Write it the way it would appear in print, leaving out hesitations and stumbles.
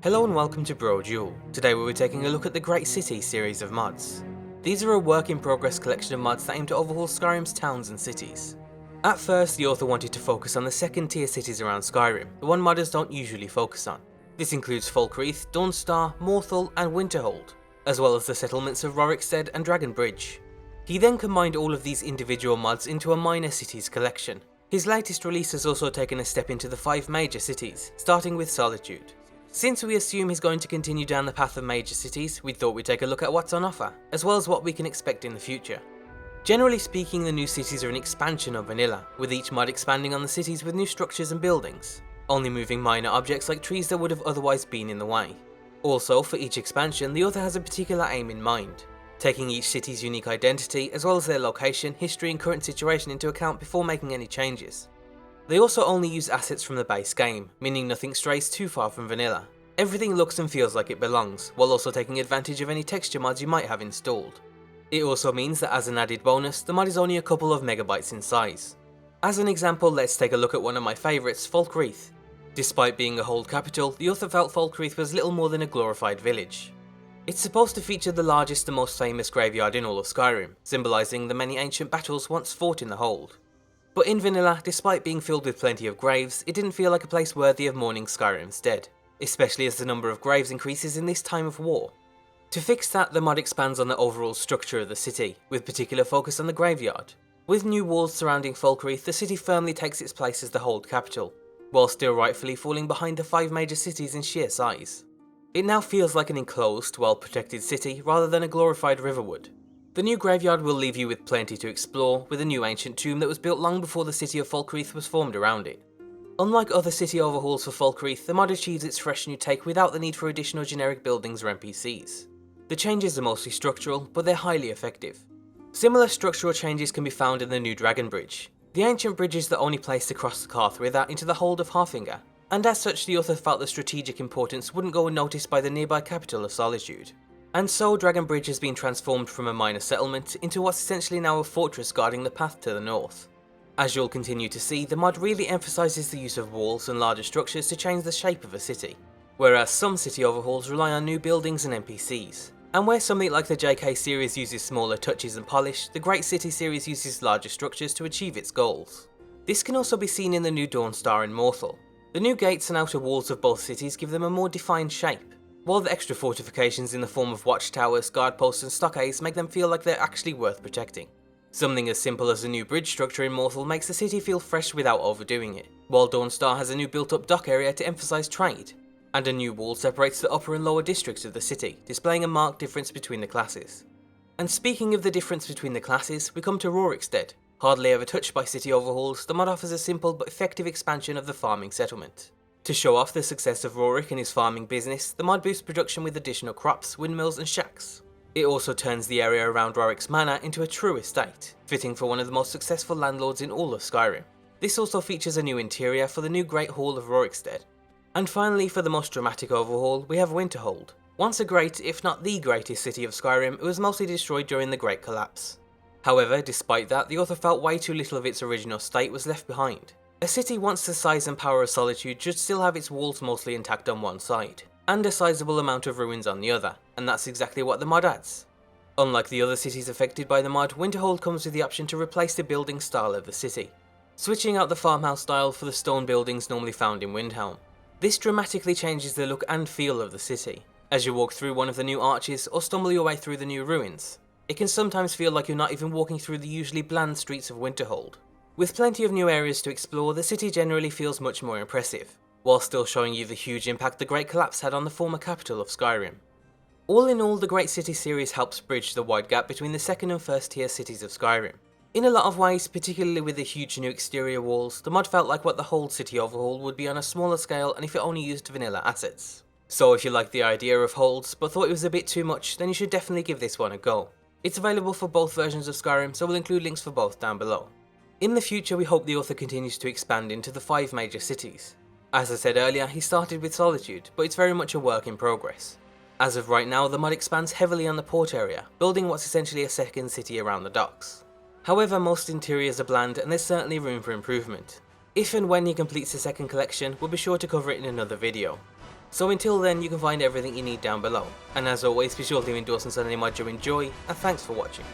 Hello and welcome to Brodual. Today we'll be taking a look at the Great City series of mods. These are a work in progress collection of mods that aim to overhaul Skyrim's towns and cities. At first, the author wanted to focus on the second tier cities around Skyrim, the one modders don't usually focus on. This includes Falkreath, Dawnstar, Morthal and Winterhold, as well as the settlements of Rorikstead and Dragonbridge. He then combined all of these individual mods into a minor cities collection. His latest release has also taken a step into the 5 major cities, starting with Solitude. Since we assume he's going to continue down the path of major cities, we thought we'd take a look at what's on offer, as well as what we can expect in the future. Generally speaking, the new cities are an expansion of vanilla, with each mod expanding on the cities with new structures and buildings, only moving minor objects like trees that would have otherwise been in the way. Also, for each expansion, the author has a particular aim in mind, taking each city's unique identity, as well as their location, history and current situation into account before making any changes. They also only use assets from the base game, meaning nothing strays too far from vanilla. Everything looks and feels like it belongs, while also taking advantage of any texture mods you might have installed. It also means that as an added bonus, the mod is only a couple of megabytes in size. As an example, let's take a look at one of my favourites, Falkreath. Despite being a hold capital, the author felt Falkreath was little more than a glorified village. It's supposed to feature the largest and most famous graveyard in all of Skyrim, symbolising the many ancient battles once fought in the hold. But in vanilla, despite being filled with plenty of graves, it didn't feel like a place worthy of mourning Skyrim's dead, especially as the number of graves increases in this time of war. To fix that, the mod expands on the overall structure of the city, with particular focus on the graveyard. With new walls surrounding Falkreath, the city firmly takes its place as the hold capital, while still rightfully falling behind the 5 major cities in sheer size. It now feels like an enclosed, well-protected city rather than a glorified riverwood. The new graveyard will leave you with plenty to explore, with a new ancient tomb that was built long before the city of Falkreath was formed around it. Unlike other city overhauls for Falkreath, the mod achieves its fresh new take without the need for additional generic buildings or NPCs. The changes are mostly structural, but they're highly effective. Similar structural changes can be found in the new Dragonbridge. The ancient bridge is the only place to cross the Karth River into the hold of Harfinger, and as such the author felt the strategic importance wouldn't go unnoticed by the nearby capital of Solitude. And so Dragonbridge has been transformed from a minor settlement into what's essentially now a fortress guarding the path to the north. As you'll continue to see, the mod really emphasises the use of walls and larger structures to change the shape of a city, whereas some city overhauls rely on new buildings and NPCs. And where something like the JK series uses smaller touches and polish, the Great City series uses larger structures to achieve its goals. This can also be seen in the new Dawnstar and Morthal. The new gates and outer walls of both cities give them a more defined shape, while the extra fortifications in the form of watchtowers, guard posts and stockades make them feel like they're actually worth protecting. Something as simple as a new bridge structure in Morthal makes the city feel fresh without overdoing it, while Dawnstar has a new built-up dock area to emphasise trade, and a new wall separates the upper and lower districts of the city, displaying a marked difference between the classes. And speaking of the difference between the classes, we come to Rorikstead. Hardly ever touched by city overhauls, the mod offers a simple but effective expansion of the farming settlement. To show off the success of Rorik and his farming business, the mod boosts production with additional crops, windmills and shacks. It also turns the area around Rorik's manor into a true estate, fitting for one of the most successful landlords in all of Skyrim. This also features a new interior for the new Great Hall of Rorikstead. And finally, for the most dramatic overhaul, we have Winterhold. Once a great, if not the greatest city of Skyrim, it was mostly destroyed during the Great Collapse. However, despite that, the author felt way too little of its original state was left behind. A city once the size and power of Solitude should still have its walls mostly intact on one side, and a sizable amount of ruins on the other, and that's exactly what the mod adds. Unlike the other cities affected by the mod, Winterhold comes with the option to replace the building style of the city, switching out the farmhouse style for the stone buildings normally found in Windhelm. This dramatically changes the look and feel of the city. As you walk through one of the new arches or stumble your way through the new ruins, it can sometimes feel like you're not even walking through the usually bland streets of Winterhold. With plenty of new areas to explore, the city generally feels much more impressive, while still showing you the huge impact the Great Collapse had on the former capital of Skyrim. All in all, the Great City series helps bridge the wide gap between the second and first tier cities of Skyrim. In a lot of ways, particularly with the huge new exterior walls, the mod felt like what the whole city overhaul would be on a smaller scale and if it only used vanilla assets. So if you like the idea of holds, but thought it was a bit too much, then you should definitely give this one a go. It's available for both versions of Skyrim, so we'll include links for both down below. In the future, we hope the author continues to expand into the 5 major cities. As I said earlier, he started with Solitude, but it's very much a work in progress. As of right now, the mod expands heavily on the port area, building what's essentially a second city around the docks. However, most interiors are bland and there's certainly room for improvement. If and when he completes the second collection, we'll be sure to cover it in another video. So until then, you can find everything you need down below, and as always be sure to leave endorsements on any mod you enjoy, and thanks for watching.